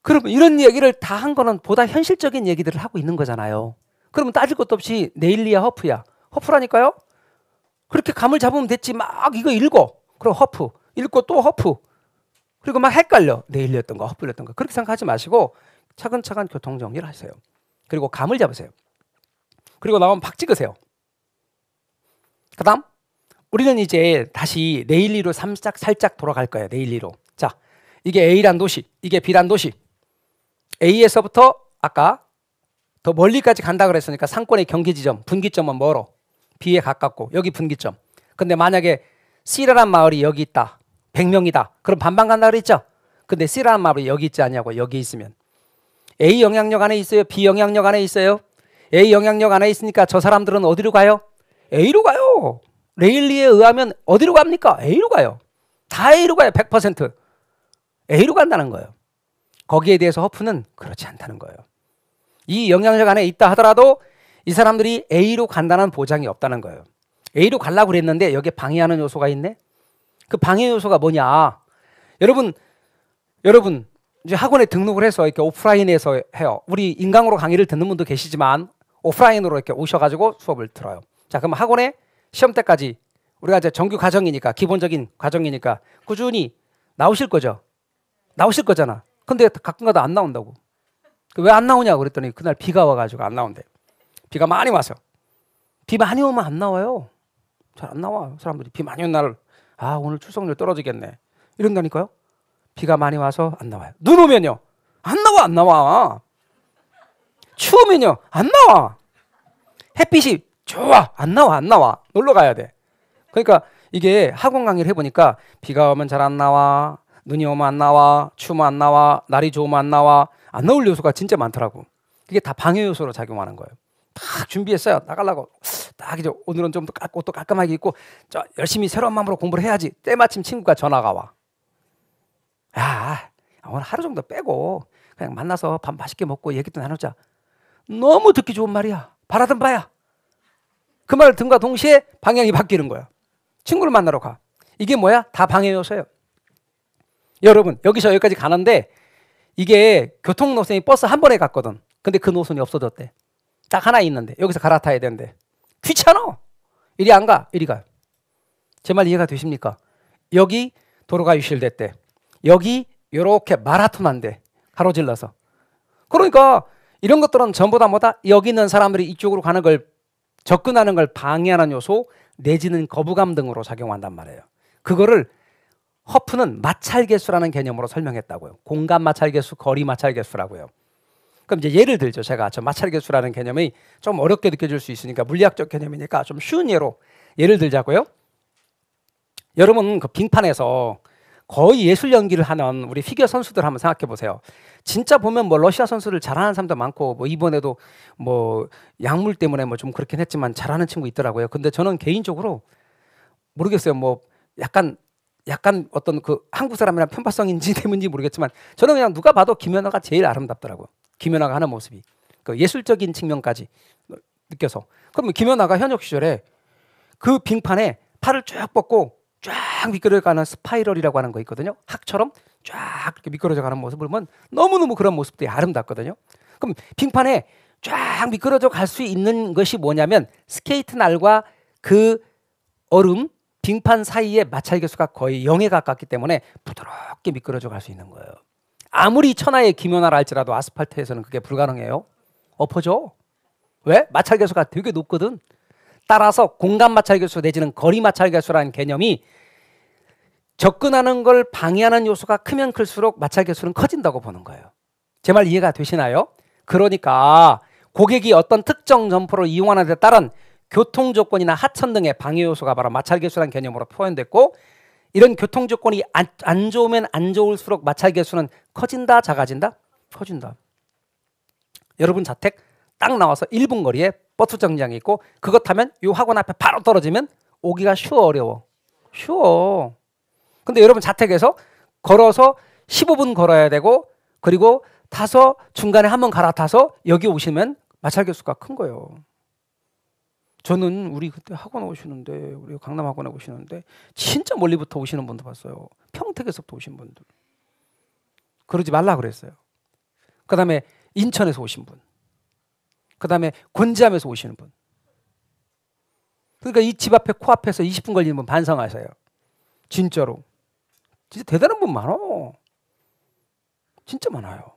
그러면 이런 얘기를 다 한 거는 보다 현실적인 얘기들을 하고 있는 거잖아요. 그러면 따질 것도 없이 네일리야 허프야. 허프라니까요. 그렇게 감을 잡으면 됐지. 막 이거 읽어. 그럼 허프. 읽고 또 허프. 그리고 막 헷갈려. 네일리였던 거 허프였던 거. 그렇게 생각하지 마시고 차근차근 교통정리를 하세요. 그리고 감을 잡으세요. 그리고 나오면 박 찍으세요. 그 다음 우리는 이제 다시 네일리로 살짝 돌아갈 거예요. 네일리로. 자, 이게 A란 도시, 이게 B란 도시. A에서부터 아까 더 멀리까지 간다 그랬으니까 상권의 경계지점, 분기점은 멀어. B에 가깝고 여기 분기점. 근데 만약에 C라는 마을이 여기 있다. 100명이다. 그럼 반반 간다 그랬죠? 근데 C라는 마을이 여기 있지 않냐고. 여기 있으면 A 영향력 안에 있어요? B 영향력 안에 있어요? A 영향력 안에 있으니까 저 사람들은 어디로 가요? A로 가요. 레일리에 의하면 어디로 갑니까? A로 가요. 다 A로 가요. 100%. A로 간다는 거예요. 거기에 대해서 허프는 그렇지 않다는 거예요. 이 영향력 안에 있다 하더라도 이 사람들이 A로 간다는 보장이 없다는 거예요. A로 가려고 그랬는데 여기에 방해하는 요소가 있네. 그 방해 요소가 뭐냐? 여러분 이제 학원에 등록을 해서 이렇게 오프라인에서 해요. 우리 인강으로 강의를 듣는 분도 계시지만 오프라인으로 이렇게 오셔가지고 수업을 들어요. 자, 그럼 학원에 시험 때까지 우리가 이제 정규 과정이니까 기본적인 과정이니까 꾸준히 나오실 거죠. 나오실 거잖아. 근데 가끔가다 안 나온다고. 왜 안 나오냐고 그랬더니 그날 비가 와가지고 안 나온대. 비가 많이 와서. 비 많이 오면 안 나와요. 잘 안 나와. 사람들이 비 많이 온 날을 오늘 출석률 떨어지겠네 이런다니까요. 비가 많이 와서 안 나와요. 눈 오면요 안 나와. 추우면요 안 나와. 햇빛이 좋아 안 나와. 놀러 가야 돼. 그러니까 이게 학원 강의를 해보니까 비가 오면 잘 안 나와, 눈이 오면 안 나와, 추우면 안 나와, 날이 좋으면 안 나와. 안 나올 요소가 진짜 많더라고. 그게 다 방해 요소로 작용하는 거예요. 딱 준비했어요. 나가려고 딱 이제 오늘은 좀 더 옷도 깔끔하게 입고 열심히 새로운 마음으로 공부를 해야지. 때마침 친구가 전화가 와. 야, 오늘 하루 정도 빼고 그냥 만나서 밥 맛있게 먹고 얘기도 나누자. 너무 듣기 좋은 말이야. 바라던 바야. 그 말을 든과 동시에 방향이 바뀌는 거야. 친구를 만나러 가. 이게 뭐야? 다 방해 요소예요. 여러분 여기서 여기까지 가는데 이게 교통 노선이 버스 한 번에 갔거든. 근데 그 노선이 없어졌대. 딱 하나 있는데 여기서 갈아타야 되는데 귀찮아. 이리 안 가. 이리 가요. 제 말 이해가 되십니까? 여기 도로가 유실됐대. 여기 이렇게 마라톤 한대. 가로질러서. 그러니까 이런 것들은 전부 다 뭐다? 여기 있는 사람들이 이쪽으로 가는 걸 접근하는 걸 방해하는 요소 내지는 거부감 등으로 작용한단 말이에요. 그거를 허프는 마찰계수라는 개념으로 설명했다고요. 공간 마찰계수, 거리 마찰계수라고요. 그럼 이제 예를 들죠. 제가 저 마찰계수라는 개념이 좀 어렵게 느껴질 수 있으니까 물리학적 개념이니까 좀 쉬운 예를 들자고요. 여러분 그 빙판에서 거의 예술 연기를 하는 우리 피겨 선수들 한번 생각해 보세요. 진짜 보면 뭐 러시아 선수를 잘하는 사람도 많고 뭐 이번에도 뭐 약물 때문에 뭐 좀 그렇긴 했지만 잘하는 친구 있더라고요. 근데 저는 개인적으로 모르겠어요. 뭐 약간 어떤 그 한국 사람이랑 편파성인지 때문인지 모르겠지만 저는 그냥 누가 봐도 김연아가 제일 아름답더라고요. 김연아가 하는 모습이 그 예술적인 측면까지 느껴서. 그러면 김연아가 현역 시절에 그 빙판에 팔을 쭉 뻗고 쫙 미끄러져가는 스파이럴이라고 하는 거 있거든요. 학처럼 쫙 이렇게 미끄러져가는 모습을 보면 너무너무 그런 모습들이 아름답거든요. 그럼 빙판에 쫙 미끄러져 갈 수 있는 것이 뭐냐면 스케이트 날과 그 얼음 빙판 사이의 마찰계수가 거의 0에 가깝기 때문에 부드럽게 미끄러져 갈 수 있는 거예요. 아무리 천하의 김연아라 할지라도 아스팔트에서는 그게 불가능해요. 엎어져. 왜? 마찰계수가 되게 높거든. 따라서 공간 마찰계수 내지는 거리 마찰계수라는 개념이 접근하는 걸 방해하는 요소가 크면 클수록 마찰계수는 커진다고 보는 거예요. 제 말 이해가 되시나요? 그러니까 고객이 어떤 특정 점포를 이용하는 데 따른 교통 조건이나 하천 등의 방해 요소가 바로 마찰계수라는 개념으로 표현됐고, 이런 교통 조건이 안 좋으면 안 좋을수록 마찰계수는 커진다, 작아진다? 커진다. 여러분 자택 딱 나와서 1분 거리에 버스 정류장이 있고 그것 타면 이 학원 앞에 바로 떨어지면 오기가 쉬워, 어려워? 쉬워. 근데 여러분 자택에서 걸어서 15분 걸어야 되고 그리고 타서 중간에 한번 갈아타서 여기 오시면 마찰계수가 큰 거예요. 저는 우리 그때 학원 오시는데, 우리 강남 학원에 오시는데 진짜 멀리부터 오시는 분도 봤어요. 평택에서부터 오신 분들. 그러지 말라 그랬어요. 그 다음에 인천에서 오신 분. 그 다음에 곤지암에서 오시는 분. 그러니까 이 집 앞에 코앞에서 20분 걸리는 분 반성하세요. 진짜로. 진짜 대단한 분 많어. 진짜 많아요.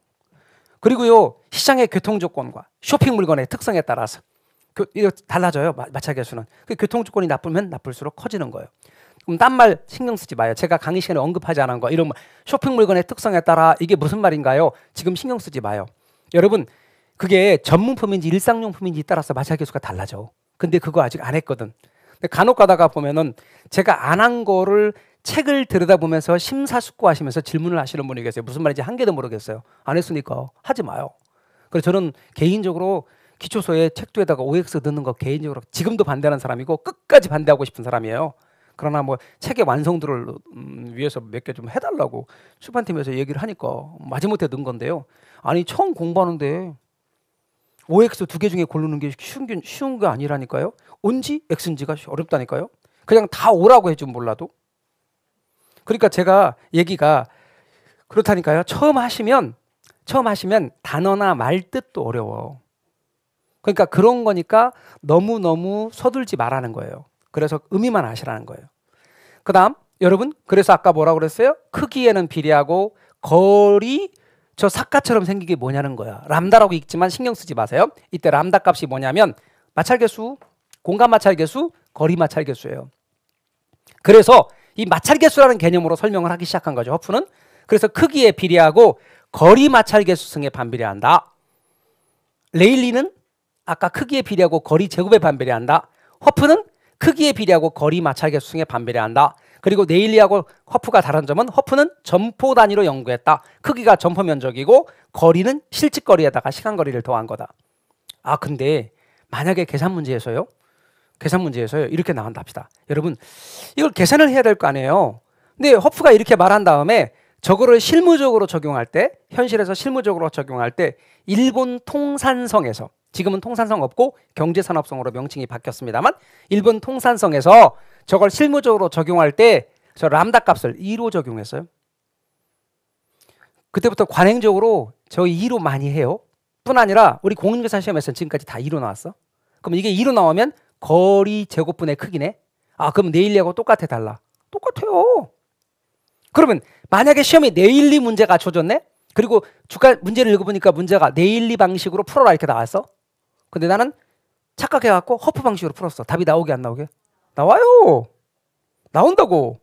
그리고요, 시장의 교통 조건과 쇼핑 물건의 특성에 따라서 이거 달라져요. 마찰계수는. 그 교통 조건이 나쁘면 나쁠수록 커지는 거예요. 그럼 딴 말 신경 쓰지 마요. 제가 강의 시간에 언급하지 않은 거, 이런 쇼핑 물건의 특성에 따라 이게 무슨 말인가요? 지금 신경 쓰지 마요. 여러분, 그게 전문품인지 일상용품인지 따라서 마찰계수가 달라져. 근데 그거 아직 안 했거든. 근데 간혹 가다가 보면은 제가 안 한 거를 책을 들여다보면서 심사숙고하시면서 질문을 하시는 분이 계세요. 무슨 말인지 한 개도 모르겠어요. 안 했으니까 하지 마요. 그래서 저는 개인적으로 기초서에 책도에다가 OX 넣는 거 개인적으로 지금도 반대하는 사람이고 끝까지 반대하고 싶은 사람이에요. 그러나 뭐 책의 완성도를 위해서 몇 개 좀 해달라고 출판팀에서 얘기를 하니까 마지못해 넣은 건데요. 아니 처음 공부하는데 OX 2개 중에 고르는 게 쉬운 게 아니라니까요. 온지 X인지가 어렵다니까요. 그냥 다 오라고 해주면 몰라도. 그러니까 제가 얘기가 그렇다니까요. 처음 하시면 단어나 말 뜻도 어려워. 그러니까 그런 거니까 너무너무 서둘지 말라는 거예요. 그래서 의미만 아시라는 거예요. 그 다음 여러분, 그래서 아까 뭐라고 그랬어요? 크기에는 비례하고 거리, 저 삭가처럼 생긴 게 뭐냐는 거야. 람다라고 읽지만 신경 쓰지 마세요. 이때 람다 값이 뭐냐면 마찰계수, 공간 마찰계수, 거리 마찰계수예요. 그래서 이 마찰계수라는 개념으로 설명을 하기 시작한 거죠, 허프는. 그래서 크기에 비례하고 거리 마찰계수승에 반비례한다. 레일리는 아까 크기에 비례하고 거리 제곱에 반비례한다. 허프는 크기에 비례하고 거리 마찰계수승에 반비례한다. 그리고 네일리하고 허프가 다른 점은 허프는 점포 단위로 연구했다. 크기가 점포 면적이고 거리는 실직거리에다가 시간거리를 더한 거다. 아 근데 만약에 계산 문제에서요 이렇게 나온다 합시다. 여러분 이걸 계산을 해야 될 거 아니에요. 근데 허프가 이렇게 말한 다음에 저거를 실무적으로 적용할 때, 현실에서 실무적으로 적용할 때 일본 통산성에서, 지금은 통산성 없고 경제산업성으로 명칭이 바뀌었습니다만 일본 통산성에서 저걸 실무적으로 적용할 때 저 람다 값을 2로 적용했어요. 그때부터 관행적으로 저희 2로 많이 해요. 뿐 아니라 우리 공인중개사 시험에서는 지금까지 다 2로 나왔어. 그럼 이게 2로 나오면 거리 제곱분의 크기네. 아 그럼 네일리하고 똑같아, 달라? 똑같아요. 그러면 만약에 시험에 네일리 문제가 줘졌네. 그리고 주가 문제를 읽어보니까 문제가 네일리 방식으로 풀어라 이렇게 나왔어. 근데 나는 착각해갖고 허프 방식으로 풀었어. 답이 나오게 안 나오게? 나와요. 나온다고.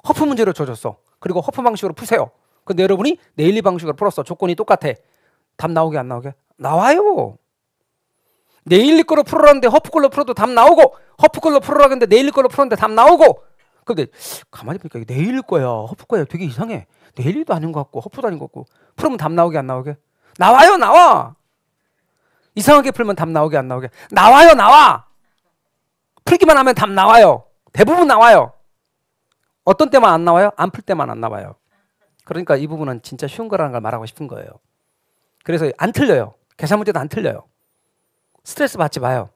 허프 문제를 줘줬어. 그리고 허프 방식으로 푸세요. 근데 여러분이 네일리 방식으로 풀었어. 조건이 똑같아. 답 나오게 안 나오게? 나와요. 네일리 걸로 풀으라는데 허프 걸로 풀어도 답 나오고, 허프 걸로 풀으라 했는데 네일리 걸로 풀었는데 답 나오고. 근데 가만히 보니까 이게 네일리 거야, 허프 거야, 되게 이상해. 네일리도 아닌 것 같고 허프도 아닌 것 같고. 풀으면 답 나오게 안 나오게? 나와요. 나와. 이상하게 풀면 답 나오게 안 나오게? 나와요. 나와. 풀기만 하면 답 나와요. 대부분 나와요. 어떤 때만 안 나와요? 안 풀 때만 안 나와요. 그러니까 이 부분은 진짜 쉬운 거라는 걸 말하고 싶은 거예요. 그래서 안 틀려요. 계산 문제도 안 틀려요. 스트레스 받지 마요.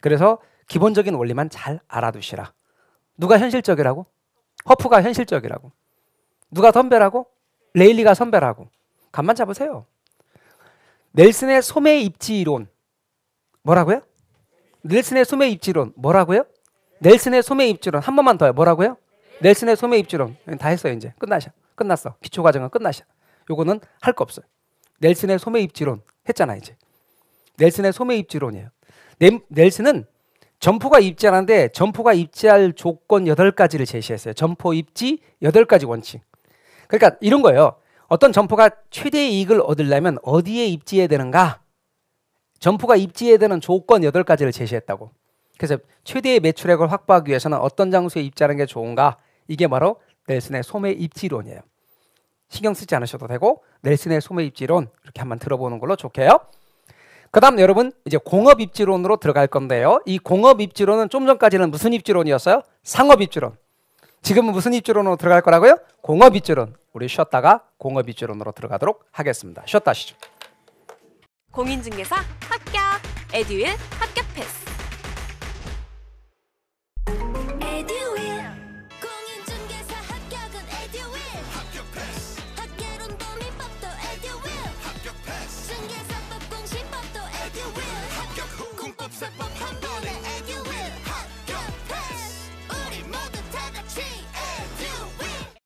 그래서 기본적인 원리만 잘 알아두시라. 누가 현실적이라고? 허프가 현실적이라고. 누가 선배라고? 레일리가 선배라고. 감만 잡으세요. 넬슨의 소매 입지 이론. 뭐라고요? 넬슨의 소매 입지 이론. 뭐라고요? 넬슨의 소매 입지 이론. 한 번만 더요. 뭐라고요? 넬슨의 소매 입지 이론. 다 했어요. 이제 끝났어. 기초 과정은 끝나셔. 요거는 할 거 없어요. 넬슨의 소매 입지 이론 했잖아. 이제 넬슨의 소매 입지 이론이에요. 넬슨은 점포가 입지하는데 점포가 입지할 조건 8가지를 제시했어요. 점포 입지 8가지 원칙. 그러니까 이런 거예요. 어떤 점포가 최대의 이익을 얻으려면 어디에 입지해야 되는가? 점포가 입지해야 되는 조건 8가지를 제시했다고. 그래서 최대의 매출액을 확보하기 위해서는 어떤 장소에 입지하는 게 좋은가? 이게 바로 넬슨의 소매 입지론이에요. 신경 쓰지 않으셔도 되고 넬슨의 소매 입지론 이렇게 한번 들어보는 걸로 좋게요. 그 다음 여러분 이제 공업 입지론으로 들어갈 건데요. 이 공업 입지론은 좀 전까지는 무슨 입지론이었어요? 상업 입지론. 지금은 무슨 입지론으로 들어갈 거라고요? 공업 입지론. 우리 쉬었다가 공업 입지론으로 들어가도록 하겠습니다. 쉬었다 하시죠. 공인중개사 합격! 에듀윌 합격 패스!